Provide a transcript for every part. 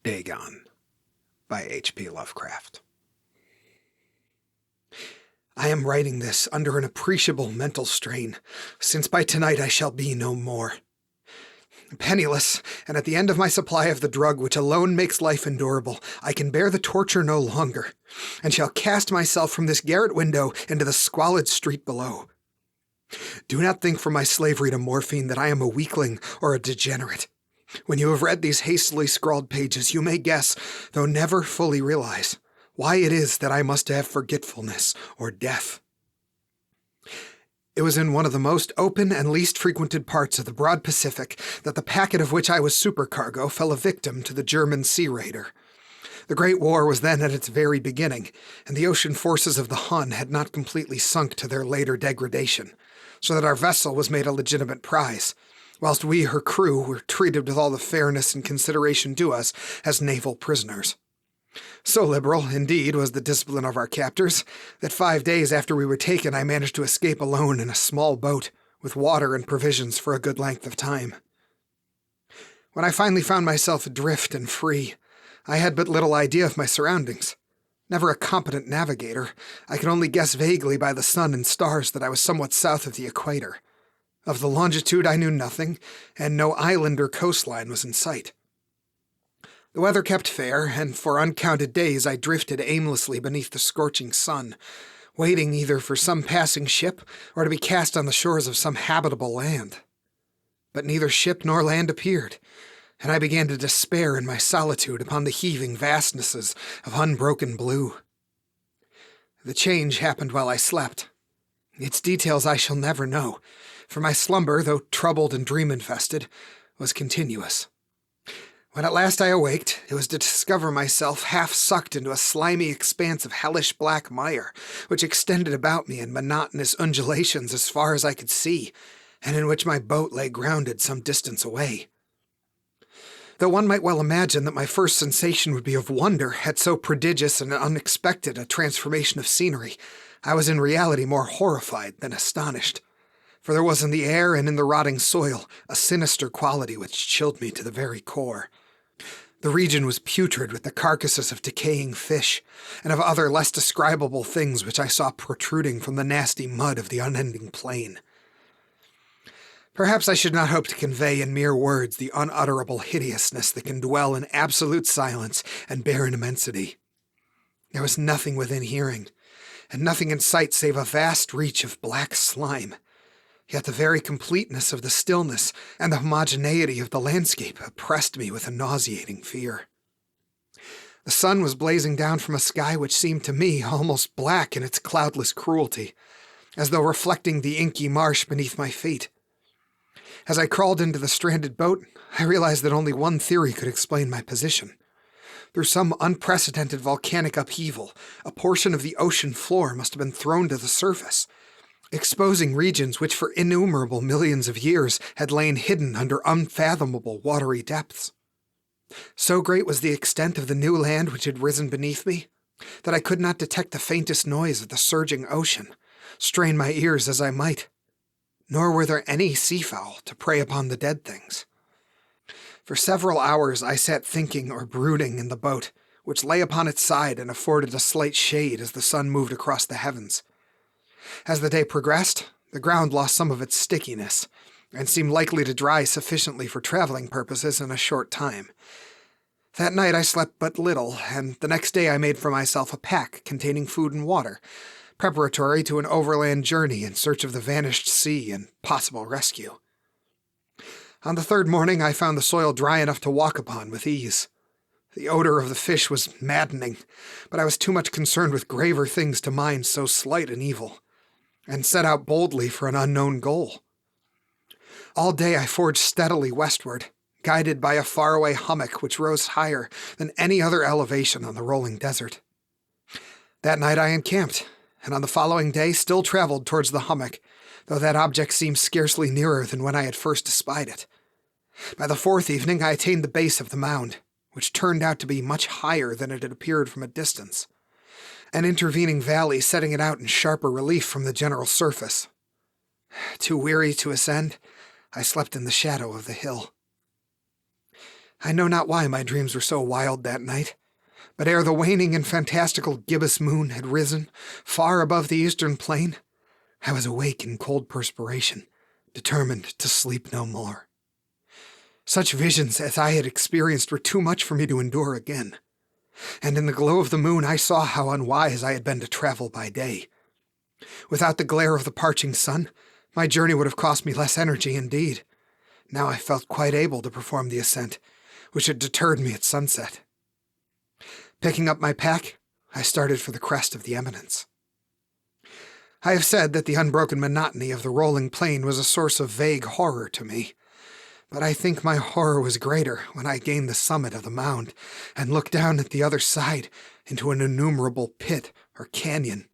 Dagon by H.P. Lovecraft. I am writing this under an appreciable mental strain, since by tonight I shall be no more. Penniless, and at the end of my supply of the drug which alone makes life endurable, I can bear the torture no longer, and shall cast myself from this garret window into the squalid street below. Do not think from my slavery to morphine that I am a weakling or a degenerate. When you have read these hastily scrawled pages, you may guess, though never fully realize, why it is that I must have forgetfulness or death. It was in one of the most open and least frequented parts of the broad Pacific that the packet of which I was supercargo fell a victim to the German sea raider. The Great War was then at its very beginning, and the ocean forces of the Hun had not completely sunk to their later degradation, so that our vessel was made a legitimate prize, whilst we, her crew, were treated with all the fairness and consideration due us as naval prisoners. So liberal, indeed, was the discipline of our captors, that 5 days after we were taken I managed to escape alone in a small boat, with water and provisions for a good length of time. When I finally found myself adrift and free, I had but little idea of my surroundings. Never a competent navigator, I could only guess vaguely by the sun and stars that I was somewhat south of the equator. Of the longitude I knew nothing, and no island or coastline was in sight. The weather kept fair, and for uncounted days I drifted aimlessly beneath the scorching sun, waiting either for some passing ship or to be cast on the shores of some habitable land. But neither ship nor land appeared, and I began to despair in my solitude upon the heaving vastnesses of unbroken blue. The change happened while I slept. Its details I shall never know, for my slumber, though troubled and dream-infested, was continuous. When at last I awaked, it was to discover myself half sucked into a slimy expanse of hellish black mire, which extended about me in monotonous undulations as far as I could see, and in which my boat lay grounded some distance away. Though one might well imagine that my first sensation would be of wonder at so prodigious and unexpected a transformation of scenery, I was in reality more horrified than astonished. For there was in the air and in the rotting soil a sinister quality which chilled me to the very core. The region was putrid with the carcasses of decaying fish, and of other less describable things which I saw protruding from the nasty mud of the unending plain. Perhaps I should not hope to convey in mere words the unutterable hideousness that can dwell in absolute silence and barren immensity. There was nothing within hearing, and nothing in sight save a vast reach of black slime. Yet the very completeness of the stillness and the homogeneity of the landscape oppressed me with a nauseating fear. The sun was blazing down from a sky which seemed to me almost black in its cloudless cruelty, as though reflecting the inky marsh beneath my feet. As I crawled into the stranded boat, I realized that only one theory could explain my position. Through some unprecedented volcanic upheaval, a portion of the ocean floor must have been thrown to the surface, exposing regions which for innumerable millions of years had lain hidden under unfathomable watery depths. So great was the extent of the new land which had risen beneath me, that I could not detect the faintest noise of the surging ocean, strain my ears as I might. Nor were there any seafowl to prey upon the dead things. For several hours I sat thinking or brooding in the boat, which lay upon its side and afforded a slight shade as the sun moved across the heavens. As the day progressed, the ground lost some of its stickiness, and seemed likely to dry sufficiently for traveling purposes in a short time. That night I slept but little, and the next day I made for myself a pack containing food and water, preparatory to an overland journey in search of the vanished sea and possible rescue. On the third morning I found the soil dry enough to walk upon with ease. The odor of the fish was maddening, but I was too much concerned with graver things to mind so slight an evil, and set out boldly for an unknown goal. All day I forged steadily westward, guided by a faraway hummock which rose higher than any other elevation on the rolling desert. That night I encamped, and on the following day still traveled towards the hummock, though that object seemed scarcely nearer than when I had first espied it. By the fourth evening I attained the base of the mound, which turned out to be much higher than it had appeared from a distance, an intervening valley setting it out in sharper relief from the general surface. Too weary to ascend, I slept in the shadow of the hill. I know not why my dreams were so wild that night, but ere the waning and fantastical gibbous moon had risen far above the eastern plain, I was awake in cold perspiration, determined to sleep no more. Such visions as I had experienced were too much for me to endure again, and in the glow of the moon I saw how unwise I had been to travel by day. Without the glare of the parching sun, my journey would have cost me less energy indeed. Now I felt quite able to perform the ascent, which had deterred me at sunset. Picking up my pack, I started for the crest of the eminence. I have said that the unbroken monotony of the rolling plain was a source of vague horror to me, but I think my horror was greater when I gained the summit of the mound and looked down at the other side into an innumerable pit or canyon,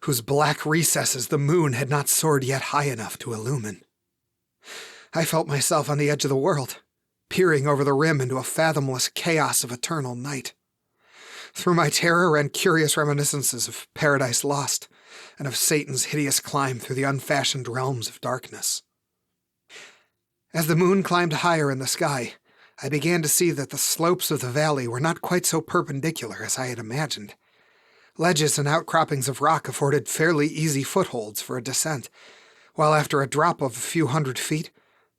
whose black recesses the moon had not soared yet high enough to illumine. I felt myself on the edge of the world, peering over the rim into a fathomless chaos of eternal night. Through my terror ran curious reminiscences of Paradise Lost and of Satan's hideous climb through the unfashioned realms of darkness. As the moon climbed higher in the sky, I began to see that the slopes of the valley were not quite so perpendicular as I had imagined. Ledges and outcroppings of rock afforded fairly easy footholds for a descent, while after a drop of a few hundred feet,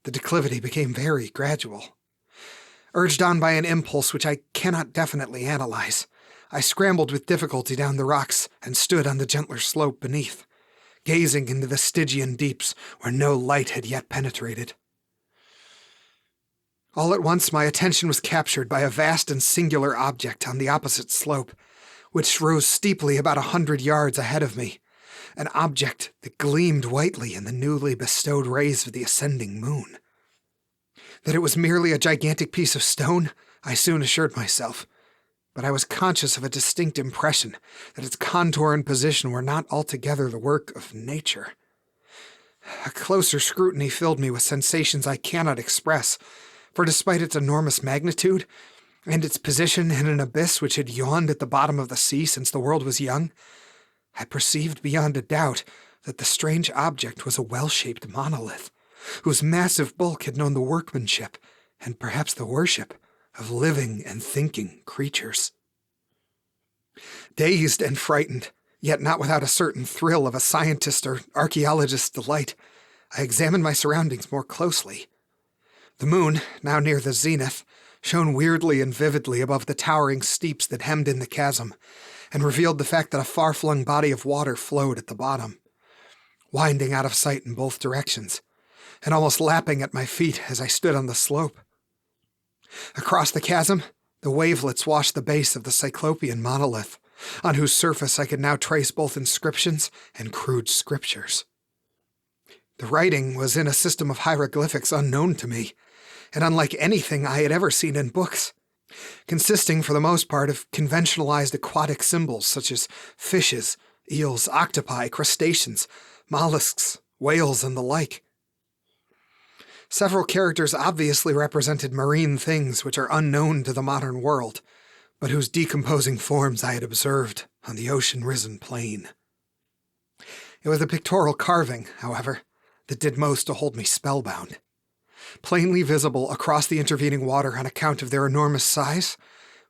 the declivity became very gradual. Urged on by an impulse which I cannot definitely analyze, I scrambled with difficulty down the rocks and stood on the gentler slope beneath, gazing into the Stygian deeps where no light had yet penetrated. All at once my attention was captured by a vast and singular object on the opposite slope, which rose steeply about 100 yards ahead of me, an object that gleamed whitely in the newly bestowed rays of the ascending moon. That it was merely a gigantic piece of stone, I soon assured myself, but I was conscious of a distinct impression that its contour and position were not altogether the work of nature. A closer scrutiny filled me with sensations I cannot express, for despite its enormous magnitude, and its position in an abyss which had yawned at the bottom of the sea since the world was young, I perceived beyond a doubt that the strange object was a well-shaped monolith, whose massive bulk had known the workmanship, and perhaps the worship, of living and thinking creatures. Dazed and frightened, yet not without a certain thrill of a scientist or archaeologist's delight, I examined my surroundings more closely. The moon, now near the zenith, shone weirdly and vividly above the towering steeps that hemmed in the chasm, and revealed the fact that a far-flung body of water flowed at the bottom, winding out of sight in both directions, and almost lapping at my feet as I stood on the slope. Across the chasm, the wavelets washed the base of the Cyclopean monolith, on whose surface I could now trace both inscriptions and crude scriptures. The writing was in a system of hieroglyphics unknown to me, and unlike anything I had ever seen in books, consisting for the most part of conventionalized aquatic symbols such as fishes, eels, octopi, crustaceans, mollusks, whales, and the like. Several characters obviously represented marine things which are unknown to the modern world, but whose decomposing forms I had observed on the ocean-risen plain. It was the pictorial carving, however, that did most to hold me spellbound. Plainly visible across the intervening water on account of their enormous size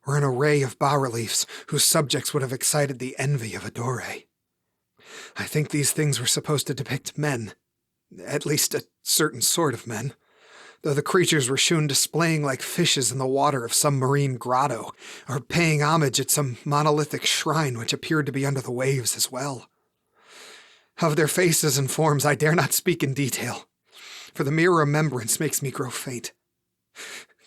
were an array of bas-reliefs whose subjects would have excited the envy of a Doré. I think these things were supposed to depict men, at least a certain sort of men, though the creatures were shewn displaying like fishes in the water of some marine grotto, or paying homage at some monolithic shrine which appeared to be under the waves as well. Of their faces and forms I dare not speak in detail, for the mere remembrance makes me grow faint.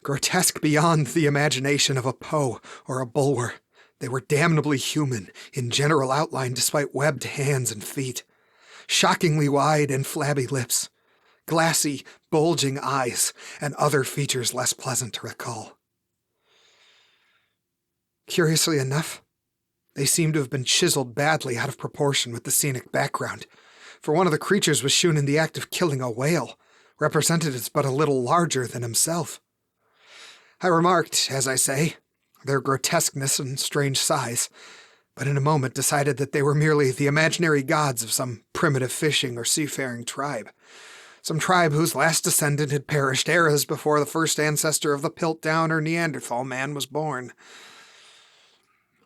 Grotesque beyond the imagination of a Poe or a Bulwer, they were damnably human in general outline despite webbed hands and feet, shockingly wide and flabby lips, glassy, bulging eyes, and other features less pleasant to recall. Curiously enough, they seemed to have been chiseled badly out of proportion with the scenic background, for one of the creatures was shewn in the act of killing a whale, represented as but a little larger than himself. I remarked, as I say, their grotesqueness and strange size, but in a moment decided that they were merely the imaginary gods of some primitive fishing or seafaring tribe, some tribe whose last descendant had perished eras before the first ancestor of the Piltdown or Neanderthal man was born.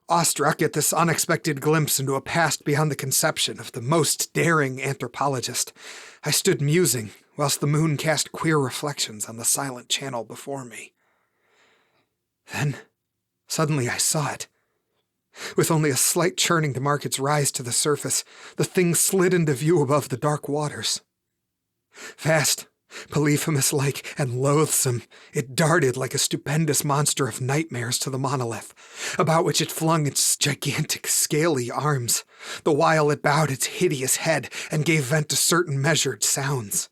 Awestruck at this unexpected glimpse into a past beyond the conception of the most daring anthropologist, I stood musing whilst the moon cast queer reflections on the silent channel before me. Then, suddenly I saw it. With only a slight churning to mark its rise to the surface, the thing slid into view above the dark waters. Vast, Polyphemus-like and loathsome, it darted like a stupendous monster of nightmares to the monolith, about which it flung its gigantic scaly arms, the while it bowed its hideous head and gave vent to certain measured sounds.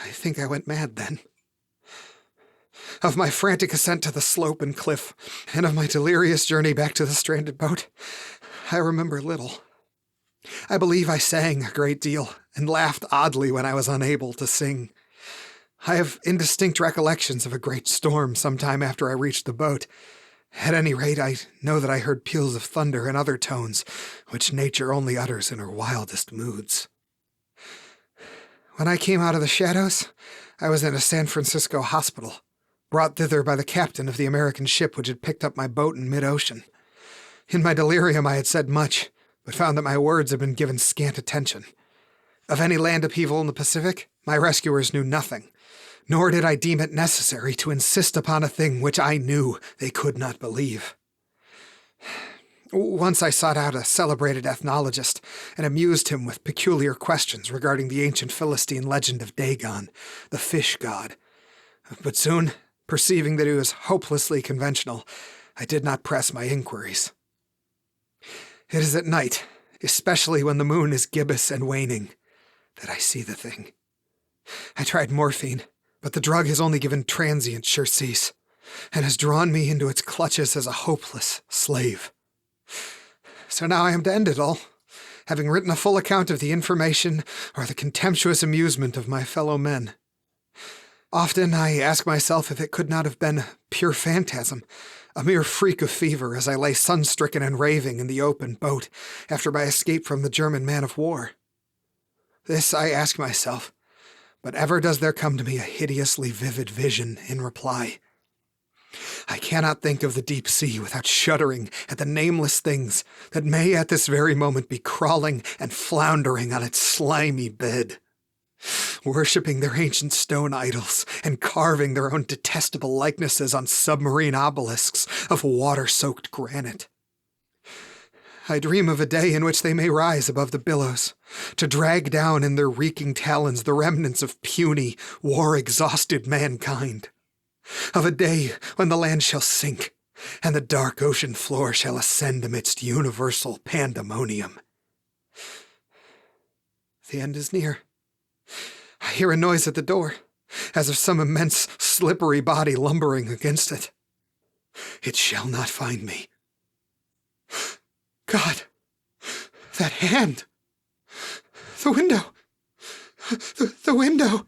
I think I went mad then. Of my frantic ascent to the slope and cliff, and of my delirious journey back to the stranded boat, I remember little. I believe I sang a great deal, and laughed oddly when I was unable to sing. I have indistinct recollections of a great storm some time after I reached the boat. At any rate, I know that I heard peals of thunder and other tones, which nature only utters in her wildest moods. When I came out of the shadows, I was in a San Francisco hospital, brought thither by the captain of the American ship which had picked up my boat in mid-ocean. In my delirium I had said much, but found that my words had been given scant attention. Of any land upheaval in the Pacific, my rescuers knew nothing, nor did I deem it necessary to insist upon a thing which I knew they could not believe. Once I sought out a celebrated ethnologist and amused him with peculiar questions regarding the ancient Philistine legend of Dagon, the fish god. But soon, perceiving that he was hopelessly conventional, I did not press my inquiries. It is at night, especially when the moon is gibbous and waning, that I see the thing. I tried morphine, but the drug has only given transient surcease, and has drawn me into its clutches as a hopeless slave. So now I am to end it all, having written a full account of the information or the contemptuous amusement of my fellow men. Often I ask myself if it could not have been pure phantasm, a mere freak of fever as I lay sun-stricken and raving in the open boat after my escape from the German man-of-war. This I ask myself, but ever does there come to me a hideously vivid vision in reply. I cannot think of the deep sea without shuddering at the nameless things that may at this very moment be crawling and floundering on its slimy bed, worshipping their ancient stone idols and carving their own detestable likenesses on submarine obelisks of water-soaked granite. I dream of a day in which they may rise above the billows, to drag down in their reeking talons the remnants of puny, war-exhausted mankind. Of a day when the land shall sink, and the dark ocean floor shall ascend amidst universal pandemonium. The end is near. I hear a noise at the door, as of some immense, slippery body lumbering against it. It shall not find me. God! That hand! The window! The window!